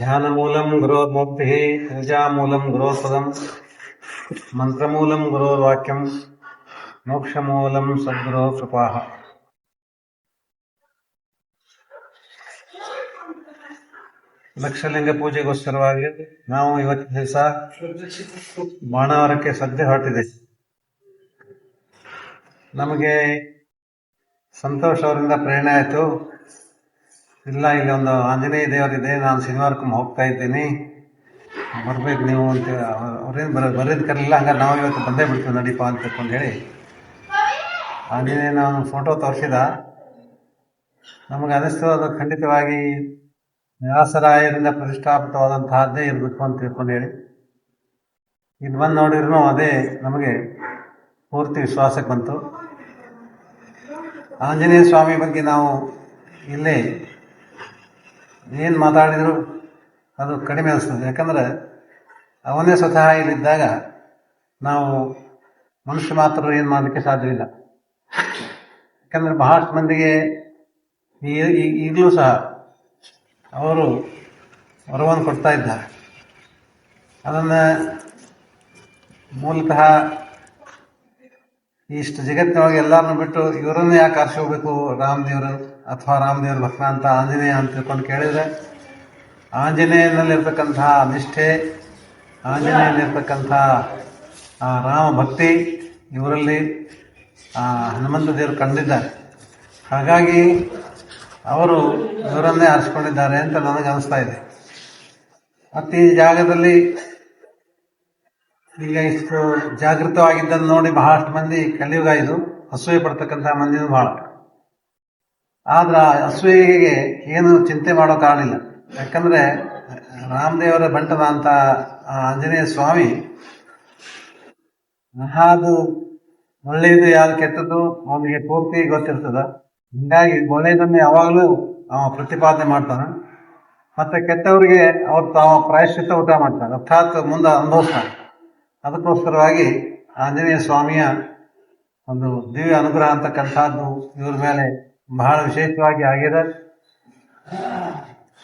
ध्यानमूलं गुरोर्मुक्तिः पूजामूलं गुरोर्पदम् मन्त्रमूलं गुरोर्वाक्यम् ಮೋಕ್ಷಮೂಲಂ ಸದ್ಗುರೋ ಕೃಪಾಃ. ಲಕ್ಷಲಿಂಗ ಪೂಜೆಗೋಸ್ಕರವಾಗಿ ನಾವು ಇವತ್ತಿನ ದಿವಸ ಬಾಣಾವರಕ್ಕೆ ಸದ್ಯ ಹೊರಟಿದೆ. ನಮಗೆ ಸಂತೋಷ್ ಅವರಿಂದ ಪ್ರೇರಣೆ ಆಯಿತು, ಇಲ್ಲ ಇಲ್ಲಿ ಒಂದು ಆಂಜನೇಯ ದೇವರಿದೆ, ನಾನು ಶನಿವಾರಕ್ಕೊಮ್ಮೆ ಹೋಗ್ತಾ ಇದ್ದೀನಿ, ಬರ್ಬೇಕು ನೀವು ಅಂತ. ಅವ್ರೇನು ಬರೋದು ಕರಲಿಲ್ಲ, ಹಂಗಾರೆ ನಾವು ಇವತ್ತು ಬಂದೇ ಬಿಡ್ತೀವಿ ನಡೀಪ ಅಂತ ತಿಳ್ಕೊಂಡು ಹೇಳಿ ಆಂಜನೇಯನ ಫೋಟೋ ತೋರಿಸಿದ. ನಮಗೆ ಅನಿಸ್ತು ಅದು ಖಂಡಿತವಾಗಿ ವ್ಯಾಸರಾಯರಿಂದ ಪ್ರತಿಷ್ಠಾಪಿತವಾದಂತಹದ್ದೇ ಇರಬೇಕು ಅಂತ ತಿಳ್ಕೊಂಡು ಹೇಳಿ ಇದು ಬಂದು ನೋಡಿದ್ರು ಅದೇ ನಮಗೆ ಪೂರ್ತಿ ವಿಶ್ವಾಸಕ್ಕೆ ಬಂತು. ಆಂಜನೇಯ ಸ್ವಾಮಿ ಬಗ್ಗೆ ನಾವು ಇಲ್ಲೇ ಏನು ಮಾತಾಡಿದ್ರು ಅದು ಕಡಿಮೆ ಅನಿಸ್ತದೆ. ಯಾಕಂದ್ರೆ ಅವನೇ ಸ್ವತಃ ಇಲ್ಲಿದ್ದಾಗ ನಾವು ಮನುಷ್ಯ ಮಾತ್ರ ಏನು ಮಾಡಲಿಕ್ಕೆ ಸಾಧ್ಯವಿಲ್ಲ. ಯಾಕಂದ್ರೆ ಬಹಳಷ್ಟು ಮಂದಿಗೆ ಈಗಲೂ ಸಹ ಅವರು ವರವನ್ನು ಕೊಡ್ತಾ ಇದ್ದಾರೆ. ಅದನ್ನು ಮೂಲತಃ ಇಷ್ಟು ಜಗತ್ತಿನೊಳಗೆ ಎಲ್ಲರನ್ನು ಬಿಟ್ಟು ಇವರನ್ನು ಯಾಕೆ ಆರಿಸಿ ಹೋಗ್ಬೇಕು, ರಾಮದೇವರು ಅಥವಾ ರಾಮದೇವ್ರ ಭಕ್ತ ಅಂತ ಆಂಜನೇಯ ಅಂತ ತಿಳ್ಕೊಂಡು ಕೇಳಿದರೆ, ಆಂಜನೇಯನಲ್ಲಿರ್ತಕ್ಕಂತಹ ನಿಷ್ಠೆ, ಆಂಜನೇಯನಲ್ಲಿರ್ತಕ್ಕಂಥ ರಾಮ ಭಕ್ತಿ ಇವರಲ್ಲಿ ಹನುಮಂತ ದೇವರು ಕಂಡಿದ್ದಾರೆ. ಹಾಗಾಗಿ ಅವರು ಇವರನ್ನೇ ಆರಿಸ್ಕೊಂಡಿದ್ದಾರೆ ಅಂತ ನನಗೆ ಅನಿಸ್ತಾ ಇದೆ. ಮತ್ತು ಈ ಜಾಗದಲ್ಲಿ ಈಗ ಇಷ್ಟು ಜಾಗೃತವಾಗಿದ್ದನ್ನು ನೋಡಿ ಬಹಳಷ್ಟು ಮಂದಿ ಕಲಿಯುಗ ಇದು ಅಸೂಯೆ ಪಡ್ತಕ್ಕಂಥ ಮಂದಿನೂ ಬಹಳ. ಆದ್ರೆ ಅಸೂಯೆಗೆ ಏನು ಚಿಂತೆ ಮಾಡೋ ಕಾರಣ ಇಲ್ಲ. ಯಾಕಂದ್ರೆ ರಾಮದೇವರ ಬಂಟನ ಅಂತ ಆಂಜನೇಯ ಸ್ವಾಮಿ ಅದು ಒಳ್ಳೆಯದು ಯಾರು ಕೆಟ್ಟದ್ದು ಅವನಿಗೆ ಪೂರ್ತಿ ಗೊತ್ತಿರ್ತದ. ಹೀಗಾಗಿ ಒಳ್ಳೆಯದನ್ನು ಯಾವಾಗಲೂ ಅವ ಪ್ರತಿಪಾದನೆ ಮಾಡ್ತಾನೆ, ಮತ್ತೆ ಕೆಟ್ಟವರಿಗೆ ಅವ್ರು ತಾವು ಪ್ರಾಯಶ್ಚಿತ್ತ ಊಟ ಮಾಡ್ತಾರೆ, ಅರ್ಥಾತ್ ಮುಂದೆ ಅನುಭವಿಸ್ತಾರೆ. ಅದಕ್ಕೋಸ್ಕರವಾಗಿ ಆಂಜನೇಯ ಸ್ವಾಮಿಯ ಒಂದು ದಿವ್ಯ ಅನುಗ್ರಹ ಅಂತಕ್ಕಂಥದ್ದು ಇವ್ರ ಮೇಲೆ ಬಹಳ ವಿಶೇಷವಾಗಿ ಆಗಿದೆ.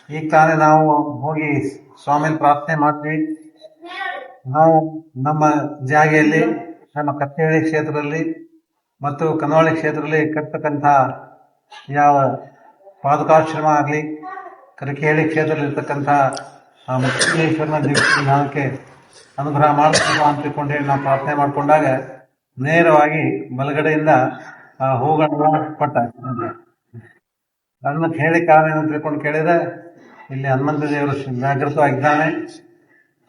ಈಗ ತಾನೇ ನಾವು ಹೋಗಿ ಸ್ವಾಮಿಯಲ್ಲಿ ಪ್ರಾರ್ಥನೆ ಮಾಡ್ತೀವಿ. ನಾವು ನಮ್ಮ ಜಾಗೆಯಲ್ಲಿ, ನಮ್ಮ ಕತ್ತೇಳಿ ಕ್ಷೇತ್ರದಲ್ಲಿ ಮತ್ತು ಕನ್ನೋಳಿ ಕ್ಷೇತ್ರದಲ್ಲಿ ಕಟ್ಟತಕ್ಕಂಥ ಯಾವ ಪಾದುಕಾಶ್ರಮ ಆಗಲಿ, ಕರಿಕೇಳಿ ಕ್ಷೇತ್ರದಲ್ಲಿ ಇರ್ತಕ್ಕಂಥ ಮುಕ್ತೇಶ್ವರನ ದಿವ್ಯಕ್ಕೆ ಅನುಗ್ರಹ ಮಾಡಬೇಕು ಅಂತ ತಿಳ್ಕೊಂಡು ಹೇಳಿ ನಾವು ಪ್ರಾರ್ಥನೆ ಮಾಡಿಕೊಂಡಾಗ ನೇರವಾಗಿ ಬಲಗಡೆಯಿಂದ ಹೂಗಳನ್ನ ಕೊಟ್ಟ. ಅದನ್ನ ಹೇಳಿ ಕಾರಣ ಏನು ತಿಳ್ಕೊಂಡು ಕೇಳಿದ್ರೆ, ಇಲ್ಲಿ ಹನುಮಂತ ದೇವರು ಜಾಗೃತವಾಗಿದ್ದಾನೆ,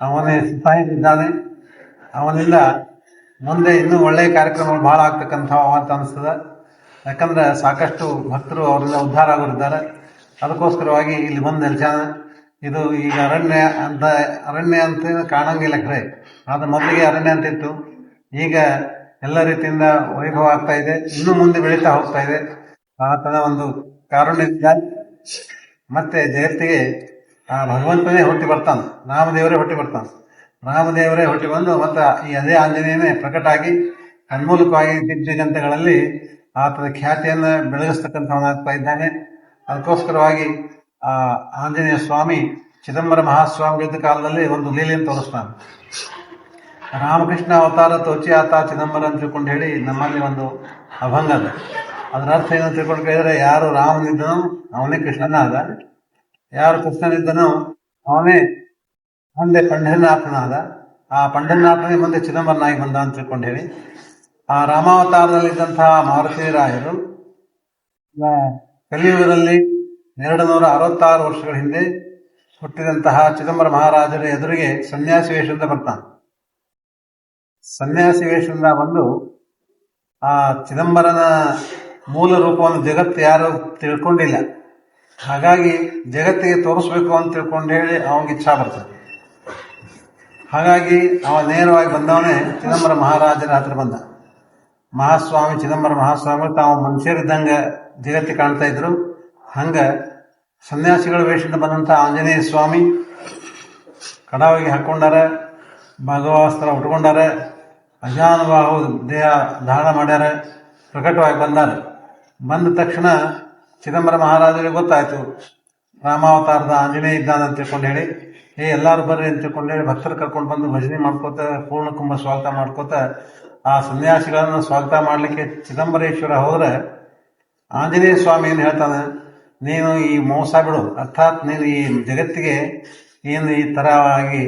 ಅವನೇ ಸಿಪಾಯಿದ್ದಾನೆ, ಅವನಿಂದ ಮುಂದೆ ಇನ್ನೂ ಒಳ್ಳೆಯ ಕಾರ್ಯಕ್ರಮಗಳು ಭಾಳ ಆಗ್ತಕ್ಕಂಥವು ಅಂತ ಅನಿಸ್ತದೆ. ಯಾಕಂದ್ರೆ ಸಾಕಷ್ಟು ಭಕ್ತರು ಅವರಿಂದ ಉದ್ಧಾರ ಆಗೋರಿದ್ದಾರೆ. ಅದಕ್ಕೋಸ್ಕರವಾಗಿ ಇಲ್ಲಿ ಬಂದು ನೆಲೆಸಾನ. ಇದು ಈಗ ಅರಣ್ಯ ಅಂತ ಕಾಣಂಗಿಲ್ಲ ಖರೆ, ಆದ್ರೆ ಮೊದಲಿಗೆ ಅರಣ್ಯ ಅಂತಿತ್ತು. ಈಗ ಎಲ್ಲ ರೀತಿಯಿಂದ ವೈಭವ ಆಗ್ತಾ ಇದೆ, ಇನ್ನೂ ಮುಂದೆ ಬೆಳೀತಾ ಹೋಗ್ತಾ ಇದೆ. ಆತನ ಒಂದು ಕಾರುಣ್ಯದಿಂದ ಮತ್ತೆ ಜಗತ್ತಿಗೆ ಭಗವಂತನೇ ಹುಟ್ಟಿ ಬರ್ತಾನೆ, ರಾಮದೇವರೇ ಹುಟ್ಟಿ ಬರ್ತಾನೆ. ರಾಮದೇವರೇ ಹುಟ್ಟಿ ಬಂದು ಮತ್ತೆ ಈ ಅದೇ ಆಂಜನೇಯನೇ ಪ್ರಕಟ ಆಗಿ ತನ್ಮೂಲಕವಾಗಿ ದಿಗ್ಗಂತಗಳಲ್ಲಿ ಆತನ ಖ್ಯಾತಿಯನ್ನು ಬೆಳಗಿಸ್ತಕ್ಕಂಥವನಾಗ್ತಾ ಇದ್ದಾನೆ. ಅದಕ್ಕೋಸ್ಕರವಾಗಿ ಆಂಜನೇಯ ಸ್ವಾಮಿ ಚಿದಂಬರ ಮಹಾಸ್ವಾಮಿಗಳಿದ್ದ ಕಾಲದಲ್ಲಿ ಒಂದು ಲೀಲೆಯನ್ನು ತೋರಿಸ್ತಾನೆ. ರಾಮಕೃಷ್ಣ ಅವತಾರ ತೋಚಿ ಆತ ಚಿದಂಬರ ಅಂತ ತಿಳ್ಕೊಂಡು ಹೇಳಿ ನಮ್ಮಲ್ಲಿ ಒಂದು ಅಭಂಗ ಅದ. ಅದರ ಅರ್ಥ ಏನು ತಿಳ್ಕೊಂಡು ಕೇಳಿದ್ರೆ, ಯಾರು ರಾಮನಿದ್ದನೋ ಅವನೇ ಕೃಷ್ಣನ ಆದ, ಯಾರು ಕೃಷ್ಣನಿದ್ದನೋ ಅವನೇ ಮುಂದೆ ಪಂಢರನಾಥನಾದ, ಆ ಪಂಢರನಾಥನೇ ಮುಂದೆ ಚಿದಂಬರನಾಗಿ ಬಂದ ಅಂತ ತಿಳ್ಕೊಂಡು ಹೇಳಿ ಆ ರಾಮಾವತಾರದಲ್ಲಿದ್ದಂತಹ ಮಾರುತಿ ರಾಯರು ಕಲಿಯುಗದಲ್ಲಿ 266 ವರ್ಷಗಳ ಹಿಂದೆ ಹುಟ್ಟಿದಂತಹ ಚಿದಂಬರ ಮಹಾರಾಜರ ಎದುರಿಗೆ ಸನ್ಯಾಸಿ ವೇಷದಿಂದ ಬರ್ತಾನೆ. ಸನ್ಯಾಸಿ ವೇಷದಿಂದ ಬಂದು ಆ ಚಿದಂಬರನ ಮೂಲ ರೂಪವನ್ನು ಜಗತ್ತು ಯಾರು ತಿಳ್ಕೊಂಡಿಲ್ಲ, ಹಾಗಾಗಿ ಜಗತ್ತಿಗೆ ತೋರಿಸ್ಬೇಕು ಅಂತ ತಿಳ್ಕೊಂಡು ಹೇಳಿ ಅವನಿಗೆ ಇಚ್ಛಾ ಬರ್ತದೆ. ಹಾಗಾಗಿ ಅವ ನೇರವಾಗಿ ಬಂದವನೇ ಚಿದಂಬರ ಮಹಾರಾಜರ ಹತ್ರ ಬಂದ. ಮಹಾಸ್ವಾಮಿ ಚಿದಂಬರ ಮಹಾಸ್ವಾಮಿಗಳು ತಾವು ಮನುಷ್ಯರಿದ್ದಂಗೆ ಜಗತ್ತಿಗೆ ಕಾಣ್ತಾ ಇದ್ರು. ಹಂಗ ಸನ್ಯಾಸಿಗಳ ವೇಷದಿಂದ ಬಂದಂಥ ಆಂಜನೇಯ ಸ್ವಾಮಿ ಕಡಾವಿಗೆ ಹಾಕೊಂಡಾರ, ಭಗವಾಸ್ತ್ರ ಉಟ್ಕೊಂಡಾರ, ಅಜಾನುಬಾಹು ದೇಹ ಧಾರಣ ಮಾಡ್ಯಾರ, ಪ್ರಕಟವಾಗಿ ಬಂದಾರ. ಬಂದ ತಕ್ಷಣ ಚಿದಂಬರ ಮಹಾರಾಜರಿಗೆ ಗೊತ್ತಾಯ್ತು ರಾಮಾವತಾರದ ಆಂಜನೇಯ ಇದ್ದಾನೆ ಅಂತ ತಿಳ್ಕೊಂಡು ಹೇಳಿ ಎಲ್ಲರೂ ಬರ್ರಿ ಅಂತ ತಿಳ್ಕೊಂಡು ಹೇಳಿ ಭಕ್ತರು ಕರ್ಕೊಂಡು ಬಂದು ಭಜನೆ ಮಾಡ್ಕೋತ ಪೂರ್ಣ ಕುಂಭ ಸ್ವಾಗತ ಮಾಡ್ಕೋತ ಆ ಸನ್ಯಾಸಿಗಳನ್ನು ಸ್ವಾಗತ ಮಾಡಲಿಕ್ಕೆ ಚಿದಂಬರೇಶ್ವರ ಹೋದ್ರೆ ಆಂಜನೇಯ ಸ್ವಾಮಿ ಏನು ಹೇಳ್ತಾನೆ, ನೀನು ಈ ಮೋಸ ಬಿಡು, ಅರ್ಥಾತ್ ನೀನು ಈ ಜಗತ್ತಿಗೆ ಏನು ಈ ಥರವಾಗಿ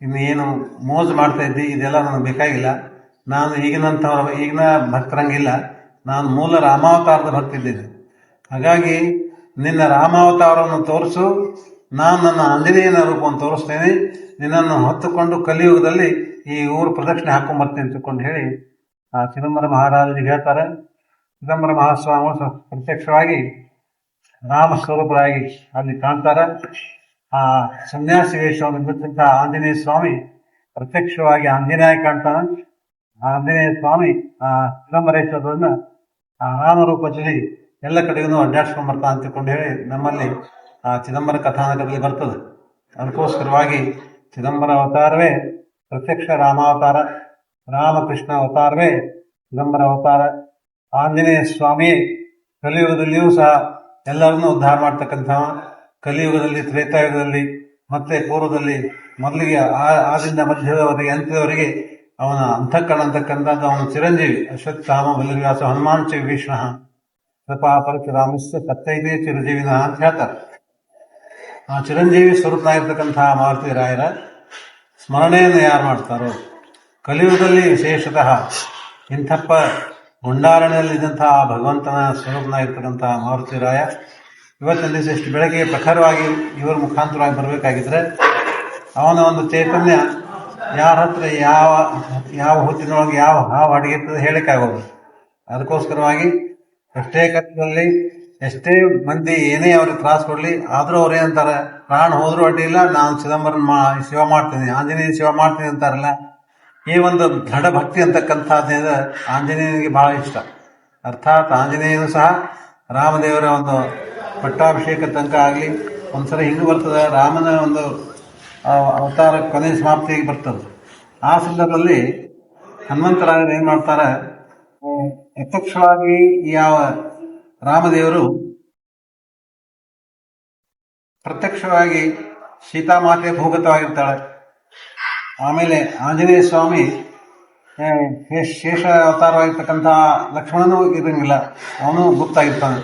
ಇನ್ನು ಏನು ಮೋಜು ಮಾಡ್ತಾ ಇದ್ದಿ ಇದೆಲ್ಲ ನನಗೆ ಬೇಕಾಗಿಲ್ಲ. ನಾನು ಈಗಿನ ಭಕ್ತರಂಗಿಲ್ಲ, ನಾನು ಮೂಲ ರಾಮಾವತಾರದ ಭಕ್ತಿದ್ದೇನೆ. ಹಾಗಾಗಿ ನಿನ್ನ ರಾಮಾವತಾರವನ್ನು ತೋರಿಸು, ನಾನು ನನ್ನ ಆಂಜನೇಯನ ರೂಪವನ್ನು ತೋರಿಸ್ತೇನೆ, ನಿನ್ನನ್ನು ಹೊತ್ತುಕೊಂಡು ಕಲಿಯುಗದಲ್ಲಿ ಈ ಊರು ಪ್ರದಕ್ಷಿಣೆ ಹಾಕೊಂಡ್ಬರ್ತೇನೆ ಅಂತಕೊಂಡು ಹೇಳಿ ಆ ಚಿದಂಬರ ಮಹಾರಾಜರಿಗೆ ಹೇಳ್ತಾರೆ. ಚಿದಂಬರ ಮಹಾಸ್ವಾಮಿಗಳು ಪ್ರತ್ಯಕ್ಷವಾಗಿ ರಾಮ ಸ್ವರೂಪರಾಗಿ ಅಲ್ಲಿ ಕಾಣ್ತಾರೆ. ಆ ಸನ್ಯಾಸಿ ವೇಷವನ್ನು ಬಿಟ್ಟಂತ ಆಂಜನೇಯ ಸ್ವಾಮಿ ಪ್ರತ್ಯಕ್ಷವಾಗಿ ಆಂಜನೇಯ ಕಾಣ್ತಾನೆ. ಆ ಆಂಜನೇಯ ಸ್ವಾಮಿ ಆ ಚಿದಂಬರೇಶ್ವರರನ್ನ ಆ ರಾಮರೂಪದಲ್ಲಿ ಎಲ್ಲ ಕಡೆಗೂ ಅಡ್ಡಾಡ್ಸ್ಕೊಂಡ್ ಬರ್ತಾನೆ ಅಂತಕೊಂಡು ಹೇಳಿ ನಮ್ಮಲ್ಲಿ ಆ ಚಿದಂಬರ ಕಥಾನಕದಲ್ಲಿ ಬರ್ತದೆ. ಅದಕ್ಕೋಸ್ಕರವಾಗಿ ಚಿದಂಬರ ಅವತಾರವೇ ಪ್ರತ್ಯಕ್ಷ ರಾಮಾವತಾರ, ರಾಮಕೃಷ್ಣ ಅವತಾರವೇ ಚಿದಂಬರ ಅವತಾರ. ಆಂಜನೇಯ ಸ್ವಾಮಿಯೇ ಕಲಿಯುಗದಲ್ಲಿಯೂ ಸಹ ಎಲ್ಲರನ್ನೂ ಉದ್ಧಾರ ಮಾಡ್ತಕ್ಕಂಥವ. ಕಲಿಯುಗದಲ್ಲಿ, ತ್ರೇತಾಯುಗದಲ್ಲಿ ಮತ್ತೆ ಪೂರ್ವದಲ್ಲಿ ಮೊದಲಿಗೆ ಆದಿಂದ ಮಧ್ಯದವರೆಗೆ ಅಂತ್ಯದವರೆಗೆ ಅವನ ಅಂತಃಕರಣ ಅಂತಕ್ಕಂಥದ್ದು ಅವನ ಚಿರಂಜೀವಿ ಅಶ್ವತ್ಥಾಮ ಬಲಿವ್ಯಾಸ ಹನುಮಾನ್ ಚ ವಿಭೀಷಣ ಕೃಪಾ ಪರಶುರಾಮಸ್ಯ ಸತ್ತೈದೇ ಚಿರಂಜೀವಿನ ಅಂತ ಹೇಳ್ತಾರೆ. ಆ ಚಿರಂಜೀವಿ ಸ್ವರೂಪನಾಗಿರ್ತಕ್ಕಂತಹ ಮಾರುತಿ ರಾಯರ ಸ್ಮರಣೆಯನ್ನು ಯಾರು ಮಾಡ್ತಾರೋ, ಕಲಿಯುಗದಲ್ಲಿ ವಿಶೇಷತಃ ಇಂಥಪ್ಪ ಗುಂಡಾರಣ್ಯದಲ್ಲಿದ್ದಂತಹ ಭಗವಂತನ ಸ್ವರೂಪನಾಗಿರ್ತಕ್ಕಂತಹ ಮಾರುತಿ ರಾಯ ಇವತ್ತಿನ ದಿವಸ ಇಷ್ಟು ಬೆಳಗ್ಗೆ ಪ್ರಖರವಾಗಿ ಇವರ ಮುಖಾಂತರವಾಗಿ ಬರಬೇಕಾಗಿದ್ರೆ ಅವನ ಒಂದು ಚೈತನ್ಯ ಯಾರ ಹತ್ರ ಯಾವ ಹೊತ್ತಿನೊಳಗೆ ಯಾವ ಹಾವು ಅಡಗಿರ್ತದೆ ಹೇಳಿಕಾಗೋದು. ಅದಕ್ಕೋಸ್ಕರವಾಗಿ ಎಷ್ಟೇ ಕಷ್ಟದಲ್ಲಿ ಎಷ್ಟೇ ಮಂದಿ ಏನೇ ಅವ್ರಿಗೆ ತ್ರಾಸ ಕೊಡ್ಲಿ, ಆದ್ರೂ ಅವ್ರು ಏನಂತಾರೆ, ಪ್ರಾಣ ಹೋದ್ರೂ ಅಡ್ಡಿಲ್ಲ, ನಾನು ಚಿದಂಬರನ್ ಸೇವೆ ಮಾಡ್ತೀನಿ, ಆಂಜನೇಯ ಸೇವೆ ಮಾಡ್ತೀನಿ ಅಂತಾರಲ್ಲ. ಈ ಒಂದು ದೃಢ ಭಕ್ತಿ ಅಂತಕ್ಕಂಥದ್ದು ಆಂಜನೇಯನಿಗೆ ಬಹಳ ಇಷ್ಟ. ಅರ್ಥಾತ್ ಆಂಜನೇಯನು ಸಹ ರಾಮದೇವರ ಒಂದು ಪಟ್ಟಾಭಿಷೇಕ ತನಕ ಆಗಲಿ ಒಂದ್ಸಲ ಹಿಂಗೆ ಬರ್ತದೆ, ರಾಮನ ಒಂದು ಅವತಾರ ಕೊನೆ ಸಮಾಪ್ತಿಗೆ ಬರ್ತದೆ. ಆ ಸಂದರ್ಭದಲ್ಲಿ ಹನುಮಂತರಾಯರು ಏನ್ ಮಾಡ್ತಾರೆ, ಯಥೇಚ್ಛವಾಗಿ ಯಾವ ರಾಮದೇವರು ಪ್ರತ್ಯಕ್ಷವಾಗಿ ಸೀತಾಮಾತೆ ಭೂಗತವಾಗಿರ್ತಾಳೆ. ಆಮೇಲೆ ಆಂಜನೇಯ ಸ್ವಾಮಿ ಶೇಷ ಅವತಾರವಾಗಿರ್ತಕ್ಕಂತಹ ಲಕ್ಷ್ಮಣನೂ ಇರಂಗಿಲ್ಲ, ಅವನು ಗುಪ್ತಾಗಿರ್ತಾನೆ.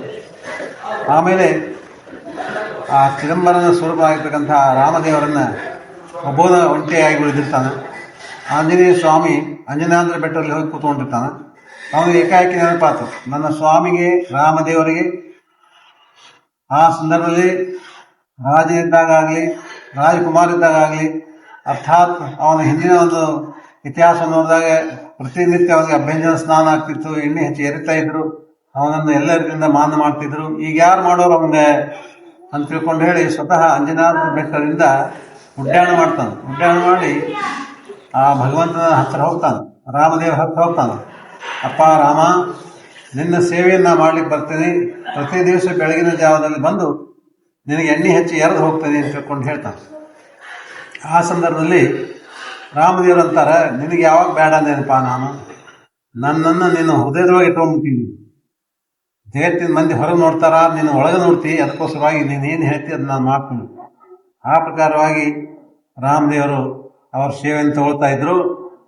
ಆಮೇಲೆ ಆ ಚಿದಂಬರನ ಸ್ವರೂಪ ಆಗಿರ್ತಕ್ಕಂತಹ ರಾಮದೇವರನ್ನ ಒಬ್ಬನ ಒಂಟೆಯಾಗಿ ಉಳಿದಿರ್ತಾನೆ. ಆಂಜನೇಯ ಸ್ವಾಮಿ ಅಂಜನಾದ್ರಿ ಬೆಟ್ಟದಲ್ಲಿ ಹೋಗಿ ಕೂತ್ಕೊಂಡಿರ್ತಾನೆ. ಅವನು ಏಕಾಏಕಿ ನೆನಪಾತು, ನನ್ನ ಸ್ವಾಮಿಗೆ ರಾಮದೇವರಿಗೆ ಆ ಸಂದರ್ಭದಲ್ಲಿ ರಾಜ ಇದ್ದಾಗಲಿ ರಾಜಕುಮಾರ್ ಇದ್ದಾಗಲಿ, ಅರ್ಥಾತ್ ಅವನ ಹಿಂದಿನ ಒಂದು ಇತಿಹಾಸ ನೋಡಿದಾಗ ಪ್ರತಿನಿತ್ಯ ಅವನಿಗೆ ಅಭ್ಯಂಜನ ಸ್ನಾನ ಆಗ್ತಿತ್ತು, ಎಣ್ಣೆ ಹೆಚ್ಚಿ ಎರಿತಾ ಇದ್ರು, ಅವನನ್ನು ಎಲ್ಲರಿಂದ ಮಾನ ಮಾಡ್ತಿದ್ರು. ಈಗ ಯಾರು ಮಾಡೋರು ಅವನಿಗೆ ಅಂತ ತಿಳ್ಕೊಂಡು ಹೇಳಿ ಸ್ವತಃ ಅಂಜನಾದ್ರಿ ಬೆಟ್ಟದಿಂದ ಉಡ್ಡಾಣ ಮಾಡ್ತಾನೆ. ಉಡ್ಡಾಣ ಮಾಡಿ ಆ ಭಗವಂತನ ಹತ್ರ ಹೋಗ್ತಾನೆ, ರಾಮದೇವರ ಹತ್ರ ಹೋಗ್ತಾನೆ. ಅಪ್ಪ ರಾಮ, ನಿನ್ನ ಸೇವೆಯನ್ನ ಮಾಡ್ಲಿಕ್ಕೆ ಬರ್ತೀನಿ, ಪ್ರತಿ ದಿವಸ ಬೆಳಗಿನ ಜಾವದಲ್ಲಿ ಬಂದು ನಿನಗೆ ಎಣ್ಣೆ ಹೆಚ್ಚಿ ಎರೆದು ಹೋಗ್ತೇನೆ ಅಂತ ತಿಳ್ಕೊಂಡು ಹೇಳ್ತಾನೆ. ಆ ಸಂದರ್ಭದಲ್ಲಿ ರಾಮದೇವರು ಅಂತಾರೆ, ನಿನಗೆ ಯಾವಾಗ ಬೇಡ ಅಂದೇನಪ್ಪ, ನನ್ನನ್ನು ನೀನು ಹೃದಯದೊಳಗೆ ಇಟ್ಕೊಂಡ್ಬಿಟ್ಟಿನಿ. ಜಗತ್ತಿನ ಮಂದಿ ಹೊರಗೆ ನೋಡ್ತಾರ, ನೀನು ಒಳಗೆ ನೋಡ್ತಿ, ಅದಕ್ಕೋಸ್ಕರವಾಗಿ ನೀನೇನು ಹೇಳ್ತಿ ಅದು ನಾನು ಮಾಡ್ತೀನಿ. ಆ ಪ್ರಕಾರವಾಗಿ ರಾಮದೇವರು ಅವ್ರ ಸೇವೆಯನ್ನು ತಗೊಳ್ತಾ ಇದ್ರು.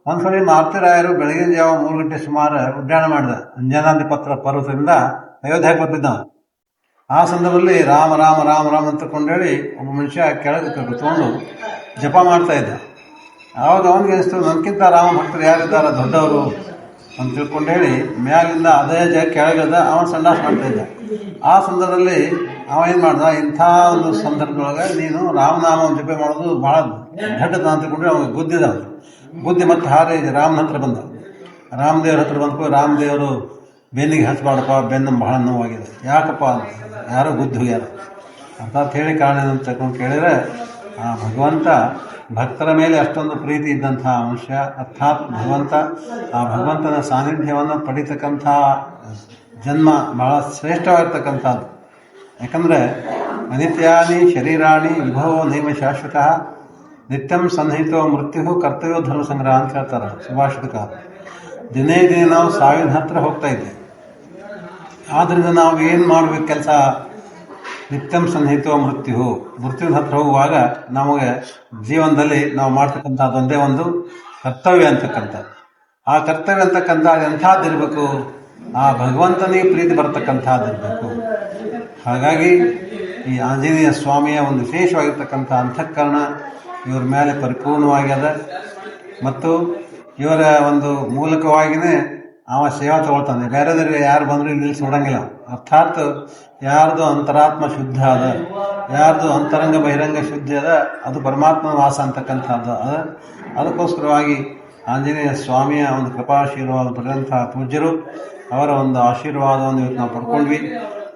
ಒಂದ್ಸಲಿ ಮಾರುತಿರಾಯರು ಬೆಳಗಿನ ಜಾವ 3 ಗಂಟೆ ಸುಮಾರು ಉಡ್ಡಾಣ ಮಾಡಿದ. ಅಂಜನಾದ್ರಿ ಪರ್ವತದಿಂದ ಅಯೋಧ್ಯೆಗೆ ಬರ್ತಿದ್ದವ. ಆ ಸಂದರ್ಭದಲ್ಲಿ ರಾಮ ರಾಮ ರಾಮ ರಾಮ ಅಂತ ಕೊಂಡೇಳಿ ಒಬ್ಬ ಮನುಷ್ಯ ಕೆಳಗೆ ಕುತ್ಕೊಂಡು ಜಪ ಮಾಡ್ತಾ ಇದ್ದ. ಆವಾಗ ಅವನಿಗೆ ಅನಿಸ್ತು, ನನಗಿಂತ ರಾಮ ಭಕ್ತರು ಯಾರಿದ್ದಾರ ದೊಡ್ಡವರು ಅಂತ ತಿಳ್ಕೊಂಡು ಹೇಳಿ ಮ್ಯಾಲಿಂದ ಅದೇ ಕೆಳಗದ ಅವನು ಸಂಡಾಸ ಮಾಡ್ತಾ ಇದ್ದ. ಆ ಸಂದರ್ಭದಲ್ಲಿ ಅವ ಏನು ಮಾಡ್ದ, ಇಂಥ ಒಂದು ಸಂದರ್ಭದೊಳಗೆ ನೀನು ರಾಮನಾಮ ಜಪ ಮಾಡೋದು ಭಾಳ ದೊಡ್ಡದ ಅಂತ ತಿಳ್ಕೊಂಡ್ರೆ ಅವನಿಗೆ ಗುದ್ದಿದ. ಬುದ್ಧಿ ಮತ್ತೆ ಹಾರಿ ರಾಮನ ಹತ್ರ ಬಂದ. ರಾಮದೇವ್ರ ಹತ್ರ ಬಂದ್ಕೊ, ರಾಮದೇವರು ಬೆನ್ನಿಗೆ ಹಚ್ಚಬಾಡಪ್ಪ, ಬೆನ್ನು ಬಹಳ ನೋವಾಗಿದೆ. ಯಾಕಪ್ಪ ಅಂತ, ಯಾರೋ ಗುದ್ದು ಹೋಗ್ಯಾರ ಅರ್ಥಾತ್ ಹೇಳಿ ಕಾರಣ ಅಂತ ತಿಳ್ಕೊಂಡು ಕೇಳಿದ್ರೆ, ಆ ಭಗವಂತ ಭಕ್ತರ ಮೇಲೆ ಅಷ್ಟೊಂದು ಪ್ರೀತಿ ಇದ್ದಂತಹ ಮನುಷ್ಯ. ಅರ್ಥಾತ್ ಆ ಭಗವಂತನ ಸಾನ್ನಿಧ್ಯವನ್ನು ಪಡಿತಕ್ಕಂಥ ಜನ್ಮ ಬಹಳ ಶ್ರೇಷ್ಠವಾಗಿರ್ತಕ್ಕಂಥದ್ದು. ಯಾಕಂದರೆ ಅನಿತ್ಯಾನಿ ಶರೀರಾಣಿ ವಿಭವೋ ನೈವ ಶಾಶ್ವತ ನಿತ್ಯಂ ಸನ್ನಿಹಿತೋ ಮೃತ್ಯು ಕರ್ತವ್ಯೋ ಧರ್ಮ ಸಂಗ್ರಹ ಅಂತ ಹೇಳ್ತಾರೆ ಸುಭಾಷಿತಕಾರ. ದಿನೇ ದಿನೇ ನಾವು ಸಾವಿನ ಹತ್ರ ಹೋಗ್ತಾ ಇದ್ದೇವೆ. ಆದ್ದರಿಂದ ನಾವು ಏನು ಮಾಡಬೇಕು ಕೆಲಸ, ನಿತ್ಯಂ ಸನ್ನಿಹಿತೋ ಮೃತ್ಯುವಿನ ಹತ್ರ ಹೋಗುವಾಗ ನಮಗೆ ಜೀವನದಲ್ಲಿ ನಾವು ಮಾಡ್ತಕ್ಕಂಥದ್ದೊಂದೇ ಒಂದು ಕರ್ತವ್ಯ ಅಂತಕ್ಕಂಥ. ಆ ಕರ್ತವ್ಯ ಅಂತಕ್ಕಂಥ ಎಂಥದ್ದಿರಬೇಕು, ಆ ಭಗವಂತನಿಗೆ ಪ್ರೀತಿ ಬರ್ತಕ್ಕಂಥದ್ದಿರಬೇಕು. ಹಾಗಾಗಿ ಈ ಆಂಜನೇಯ ಸ್ವಾಮಿಯ ಒಂದು ವಿಶೇಷವಾಗಿರ್ತಕ್ಕಂಥ ಅಂತಃಕರಣ ಇವರ ಮೇಲೆ ಪರಿಪೂರ್ಣವಾಗ್ಯದ ಮತ್ತು ಇವರ ಒಂದು ಮೂಲಕವಾಗಿಯೇ ಅವ ಸೇವಾ ತಗೊಳ್ತಾನೆ. ಬೇರೆದವ್ರಿಗೆ ಯಾರು ಬಂದರೂ ಇಲ್ಲಿ ನಿಲ್ಲಿಸ್ಬಿಡಂಗಿಲ್ಲ. ಅರ್ಥಾತ್ ಯಾರ್ದು ಅಂತರಾತ್ಮ ಶುದ್ಧ ಅದ, ಯಾರ್ದು ಅಂತರಂಗ ಬಹಿರಂಗ ಶುದ್ಧ ಅದ, ಅದು ಪರಮಾತ್ಮನ ವಾಸ ಅಂತಕ್ಕಂಥದ್ದು ಅದ. ಅದಕ್ಕೋಸ್ಕರವಾಗಿ ಆಂಜನೇಯ ಸ್ವಾಮಿಯ ಒಂದು ಕೃಪಾಶೀರ್ವಾದ ಪಡೆದಂತಹ ಪೂಜ್ಯರು ಅವರ ಒಂದು ಆಶೀರ್ವಾದವನ್ನು ಇವತ್ತು ನಾವು ಪಡ್ಕೊಂಡ್ವಿ.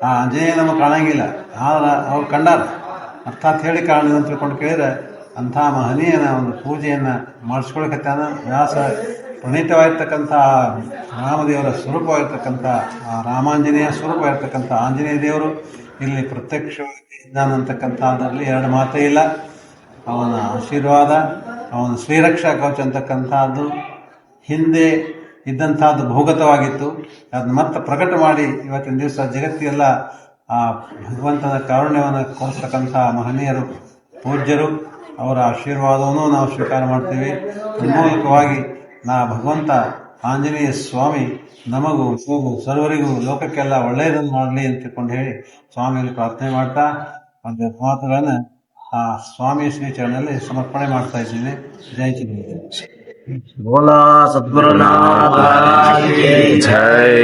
ಆ ಆಂಜನೇಯ ನಮಗೆ ಕಾಣಂಗಿಲ್ಲ, ಆದ್ರೆ ಅವ್ರು ಕಂಡಾರ. ಅರ್ಥಾತ್ ಹೇಳಿ ಕಾರಣ ಅಂತ ತಿಳ್ಕೊಂಡು ಕೇಳಿದ್ರೆ ಅಂಥ ಮಹನೀಯನ ಒಂದು ಪೂಜೆಯನ್ನು ಮಾಡಿಸ್ಕೊಳಕತ್ತಾನ. ವ್ಯಾಸ ಪ್ರಣೀತವಾಗಿರ್ತಕ್ಕಂಥ ರಾಮದೇವರ ಸ್ವರೂಪವಾಗಿರ್ತಕ್ಕಂಥ ಆ ರಾಮಾಂಜನೇಯ ಸ್ವರೂಪವಾಗಿರ್ತಕ್ಕಂಥ ಆಂಜನೇಯ ದೇವರು ಇಲ್ಲಿ ಪ್ರತ್ಯಕ್ಷವಾಗಿ ಇದ್ದಾನಂತಕ್ಕಂಥದ್ರಲ್ಲಿ ಎರಡು ಮಾತೇ ಇಲ್ಲ. ಅವನ ಆಶೀರ್ವಾದ, ಅವನ ಶ್ರೀರಕ್ಷಾ ಕವಚ ಅಂತಕ್ಕಂಥದ್ದು ಹಿಂದೆ ಇದ್ದಂಥದ್ದು ಭೂಗತವಾಗಿತ್ತು. ಅದನ್ನ ಮತ್ತೆ ಪ್ರಕಟ ಮಾಡಿ ಇವತ್ತಿನ ದಿವಸ ಜಗತ್ತಿಗೆಲ್ಲ ಆ ಭಗವಂತನ ಕಾರುಣ್ಯವನ್ನು ಕೊಡಿಸ್ತಕ್ಕಂಥ ಮಹನೀಯರು ಪೂಜ್ಯರು. ಅವರ ಆಶೀರ್ವಾದವನ್ನು ನಾವು ಸ್ವೀಕಾರ ಮಾಡ್ತೀವಿ. ಮೂಲಕವಾಗಿ ಭಗವಂತ ಆಂಜನೇಯ ಸ್ವಾಮಿ ನಮಗೂ ಸರ್ವರಿಗೂ ಲೋಕಕ್ಕೆಲ್ಲ ಒಳ್ಳೆಯದನ್ನು ಮಾಡಲಿ ಅಂತ ತಿಳ್ಕೊಂಡು ಹೇಳಿ ಸ್ವಾಮಿಯಲ್ಲಿ ಪ್ರಾರ್ಥನೆ ಮಾಡ್ತಾ ಒಂದು ಮಾತುಗಳನ್ನು ಆ ಸ್ವಾಮಿ ಶ್ರೀಚರಣದಲ್ಲಿ ಸಮರ್ಪಣೆ ಮಾಡ್ತಾ ಇದ್ದೀನಿ. ಜೈ ಶ್ರೀ बोला सद्गुरुनाथ की जय।